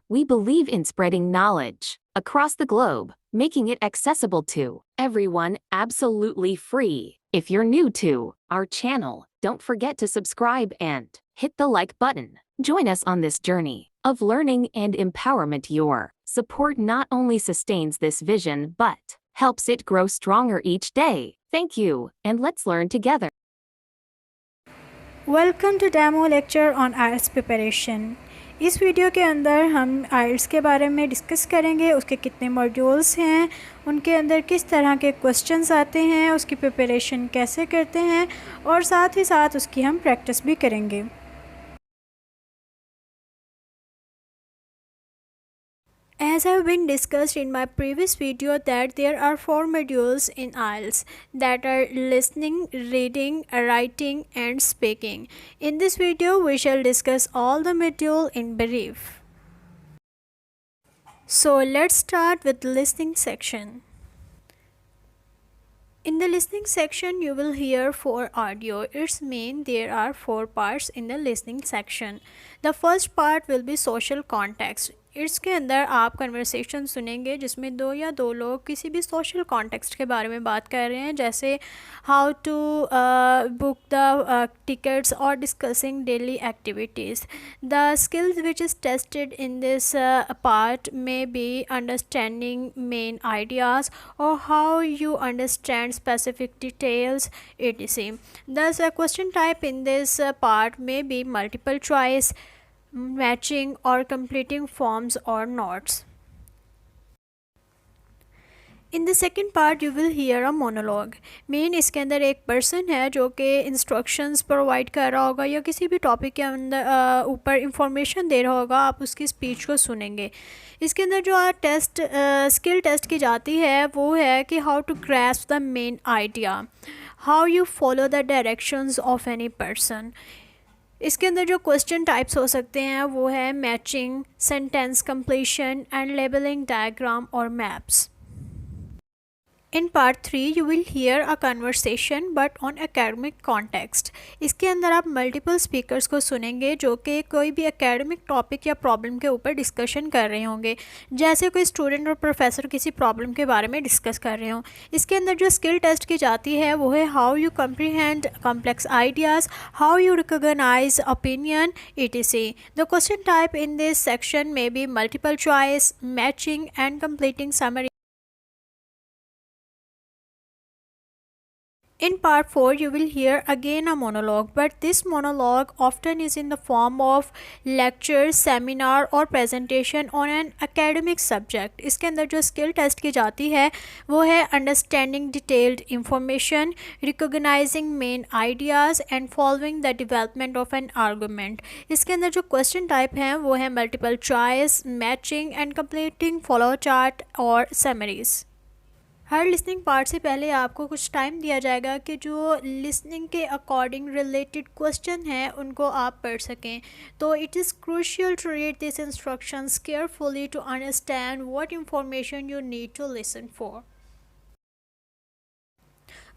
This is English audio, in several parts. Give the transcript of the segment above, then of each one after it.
We believe in spreading knowledge across the globe, making it accessible to everyone absolutely free. If you're new to our channel, don't forget to subscribe and hit the like button. Join us on this journey of learning and empowerment. Your support not only sustains this vision but helps it grow stronger each day. Thank you, and let's learn together. Welcome to demo lecture on IELTS preparation. इस video के अंदर हम आइल्स के बारे में discuss करेंगे, उसके कितने मॉड्यूल्स हैं, उनके अंदर किस तरह के क्वेश्चंस आते हैं, उसकी प्रिपरेशन कैसे करते हैं और साथ ही साथ उसकी हम प्रैक्टिस भी करेंगे। As have been discussed in my previous video that there are 4 modules in IELTS that are listening, reading, writing and speaking. In this video we shall discuss all the module in brief. So let's start with the listening section. In the listening section you will hear 4 audio. It's mean there are 4 parts in the listening section. The first part will be social context. इसके अंदर आप conversation सुनेंगे जिसमें 2 या 2 लोग किसी भी social context के बारे में बात कर रहे हैं, जैसे how to book the tickets और discussing daily activities. The skills which is tested in this part may be understanding main ideas और how you understand specific details etc. Thus a question type in this part may be multiple choice, matching or completing forms or notes. In the second part you will hear a monologue. Main इसके अंदर एक person है जो कि instructions provide कर रहा होगा या किसी भी टॉपिक के अंदर ऊपर इंफॉर्मेशन दे रहा होगा, आप उसकी स्पीच को सुनेंगे. इसके अंदर जो टेस्ट स्किल टेस्ट की जाती है वो है कि how to grasp the main idea, how you follow the directions of any person. इसके अंदर जो क्वेश्चन टाइप्स हो सकते हैं वो है matching, sentence completion and labelling diagram और maps. In part 3 you will hear a conversation but on academic context. इसके अंदर आप मल्टीपल स्पीकर्स को सुनेंगे जो कि कोई भी एकेडमिक टॉपिक या प्रॉब्लम के ऊपर डिस्कशन कर रहे होंगे, जैसे कोई स्टूडेंट और प्रोफेसर किसी प्रॉब्लम के बारे में डिस्कस कर रहे हों. इसके अंदर जो स्किल टेस्ट की जाती है वो है how you comprehend complex ideas, how you recognise opinion etc. The question type in this section may be multiple choice, matching and completing summary. In part 4 you will hear again a monologue, but this monologue often is in the form of lecture, seminar or presentation on an academic subject. इसके अंदर जो skill test की जाती है वो है understanding detailed information, recognizing main ideas and following the development of an argument. इसके अंदर जो question type हैं वो है multiple choice, matching and completing follow chart और summaries. हर लिसनिंग पार्ट से पहले आपको कुछ टाइम दिया जाएगा कि जो लिसनिंग के अकॉर्डिंग रिलेटेड क्वेश्चन हैं उनको आप पढ़ सकें. तो it is crucial to read this instructions carefully to understand what information you need to listen for.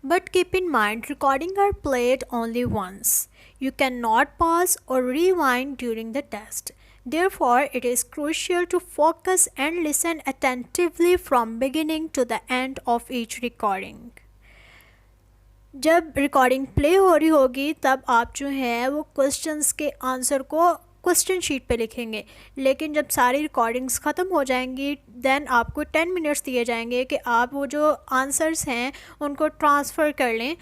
But keep in mind, recording are played only once. You cannot pause or rewind during the test. Therefore, it is crucial to focus and listen attentively from beginning to the end of each recording. जब recording play हो रही होगी तब आप जो है वो questions के आंसर को क्वेश्चन शीट पे लिखेंगे, लेकिन जब सारी रिकॉर्डिंग्स ख़त्म हो जाएंगी देन आपको 10 मिनट्स दिए जाएंगे कि आप वो जो आंसर्स हैं उनको ट्रांसफ़र कर लें.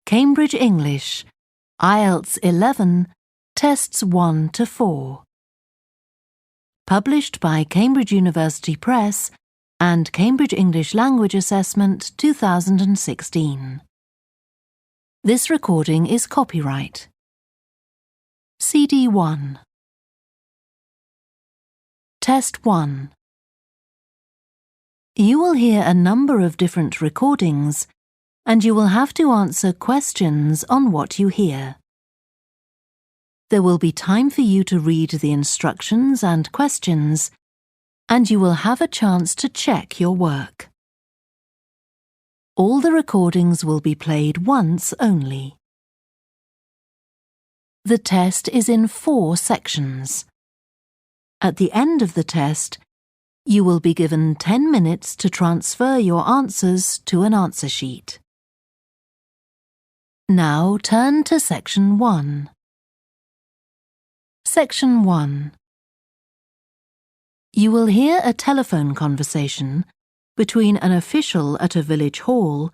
Cambridge English, IELTS 11, Tests 1 to 4. Published by Cambridge University Press and Cambridge English Language Assessment 2016. This recording is copyright. CD 1. Test 1. You will hear a number of different recordings and you will have to answer questions on what you hear. There will be time for you to read the instructions and questions and you will have a chance to check your work. All the recordings will be played once only. The test is in 4 sections. At the end of the test, you will be given 10 minutes to transfer your answers to an answer sheet. Now turn to Section 1. Section 1. You will hear a telephone conversation between an official at a village hall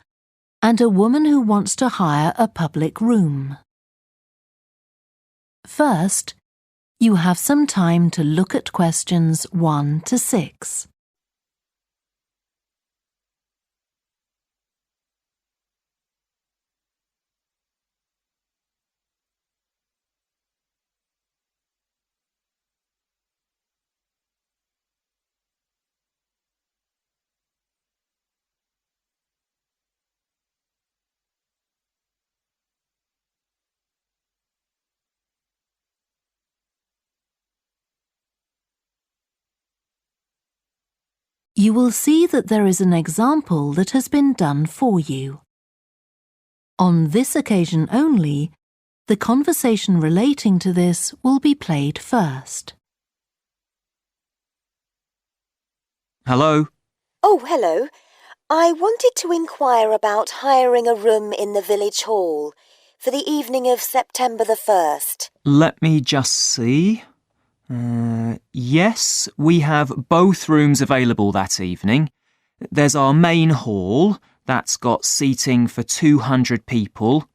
and a woman who wants to hire a public room. First, you have some time to look at questions 1 to 6. You will see that there is an example that has been done for you. On this occasion only, the conversation relating to this will be played first. Hello? Oh, hello. I wanted to inquire about hiring a room in the village hall for the evening of September the 1st. Let me just see. Yes, we have both rooms available that evening. There's our main hall, that's got seating for 200 people,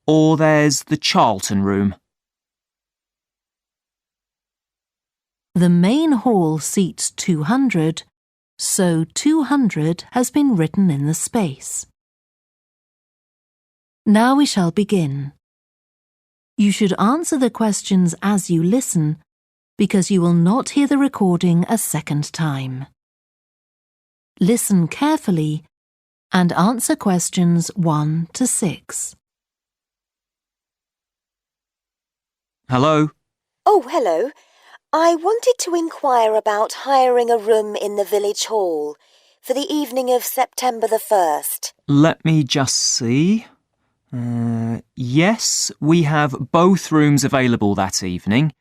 or there's the Charlton room. The main hall seats 200, so 200 has been written in the space. Now we shall begin. You should answer the questions as you listen, because you will not hear the recording a second time. Listen carefully and answer questions 1 to 6. Hello? Oh, hello. I wanted to inquire about hiring a room in the village hall for the evening of September the 1st. Let me just see. Yes, we have both rooms available that evening.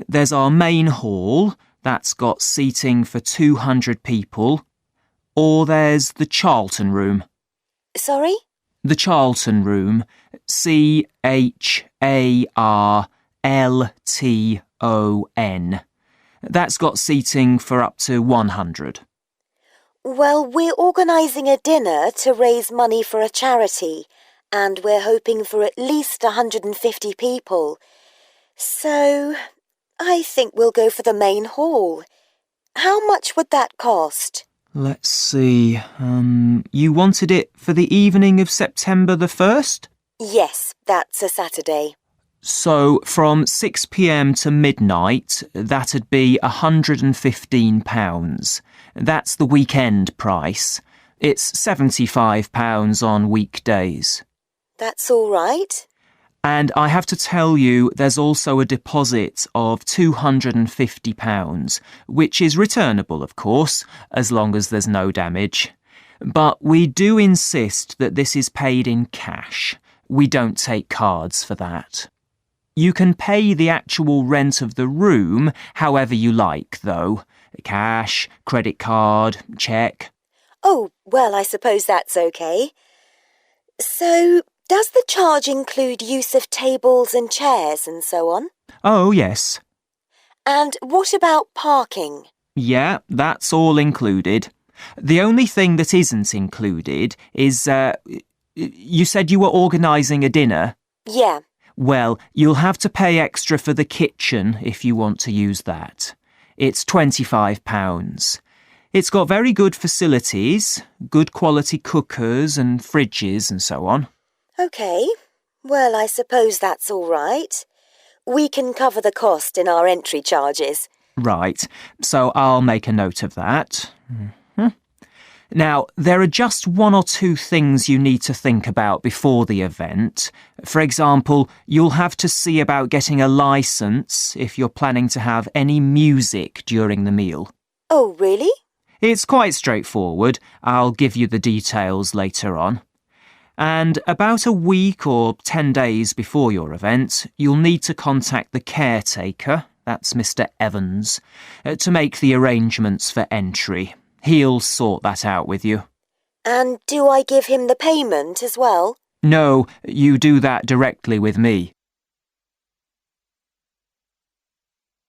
There's our main hall, that's got seating for 200 people, or there's the Charlton room. Sorry? The Charlton room, CHARLTON. That's got seating for up to 100. Well, we're organising a dinner to raise money for a charity, and we're hoping for at least 150 people. So I think we'll go for the main hall. How much would that cost? Let's see. You wanted it for the evening of September the 1st? Yes, that's a Saturday. So from 6 p.m. to midnight, that'd be £115. That's the weekend price. It's £75 on weekdays. That's all right. And I have to tell you, there's also a deposit of £250, which is returnable, of course, as long as there's no damage. But we do insist that this is paid in cash. We don't take cards for that. You can pay the actual rent of the room however you like, though. Cash, credit card, cheque. Oh, well, I suppose that's okay. So, does the charge include use of tables and chairs and so on? Oh, yes. And what about parking? Yeah, that's all included. The only thing that isn't included is, you said you were organising a dinner? Yeah. Well, you'll have to pay extra for the kitchen if you want to use that. It's £25. It's got very good facilities, good quality cookers and fridges and so on. OK. Well, I suppose that's all right. We can cover the cost in our entry charges. Right, so I'll make a note of that. Now, there are just 1 or 2 things you need to think about before the event. For example, you'll have to see about getting a licence if you're planning to have any music during the meal. Oh, really? It's quite straightforward. I'll give you the details later on. And about a week or 10 days before your event, you'll need to contact the caretaker, that's Mr. Evans, to make the arrangements for entry. He'll sort that out with you. And do I give him the payment as well? No, you do that directly with me.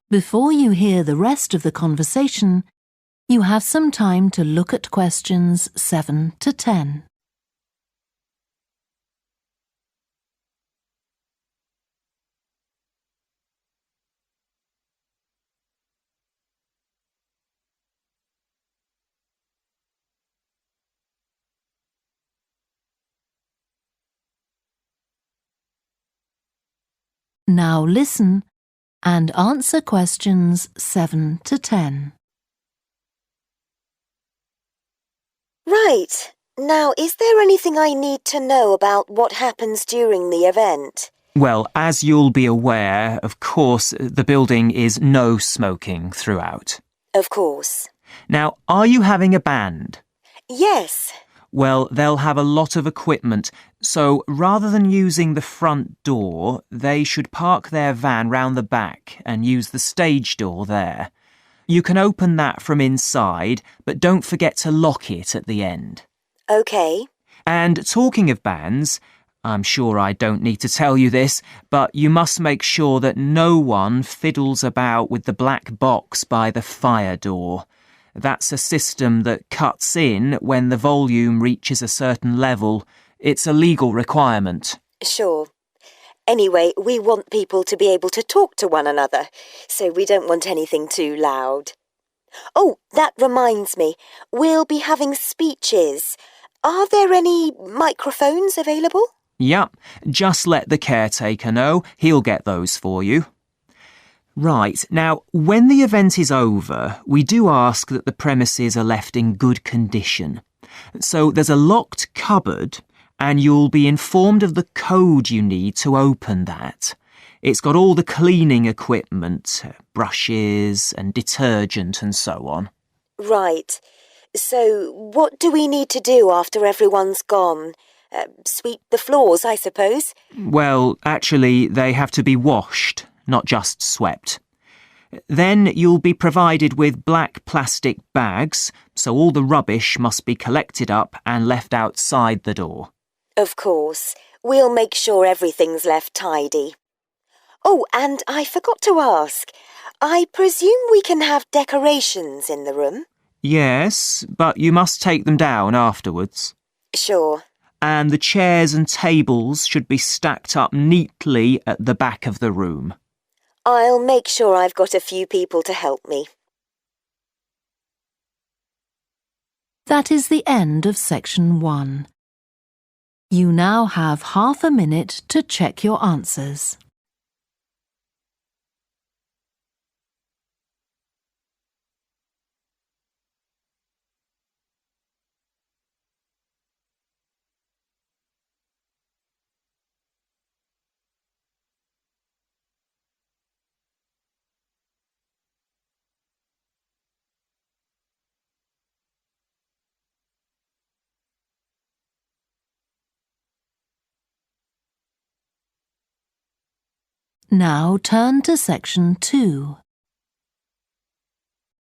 Before you hear the rest of the conversation, you have some time to look at questions 7 to 10. Now listen and answer questions 7 to 10. Right. Now, is there anything I need to know about what happens during the event? Well, as you'll be aware, of course, the building is no smoking throughout. Of course. Now, are you having a band? Yes. Well, they'll have a lot of equipment, so rather than using the front door, they should park their van round the back and use the stage door there. You can open that from inside, but don't forget to lock it at the end. OK. And talking of bands, I'm sure I don't need to tell you this, but you must make sure that no one fiddles about with the black box by the fire door. That's a system that cuts in when the volume reaches a certain level. It's a legal requirement. Sure. Anyway, we want people to be able to talk to one another, so we don't want anything too loud. Oh, that reminds me. We'll be having speeches. Are there any microphones available? Yep, just let the caretaker know. He'll get those for you. Right, now, when the event is over, we do ask that the premises are left in good condition. So there's a locked cupboard, and you'll be informed of the code you need to open that. It's got all the cleaning equipment, brushes and detergent and so on. Right. So what do we need to do after everyone's gone? Sweep the floors, I suppose? Well, actually, they have to be washed, not just swept. Then you'll be provided with black plastic bags, so all the rubbish must be collected up and left outside the door. Of course. We'll make sure everything's left tidy. Oh, and I forgot to ask. I presume we can have decorations in the room? Yes, but you must take them down afterwards. Sure. And the chairs and tables should be stacked up neatly at the back of the room. I'll make sure I've got a few people to help me. That is the end of section 1. You now have half a minute to check your answers. Now turn to section 2.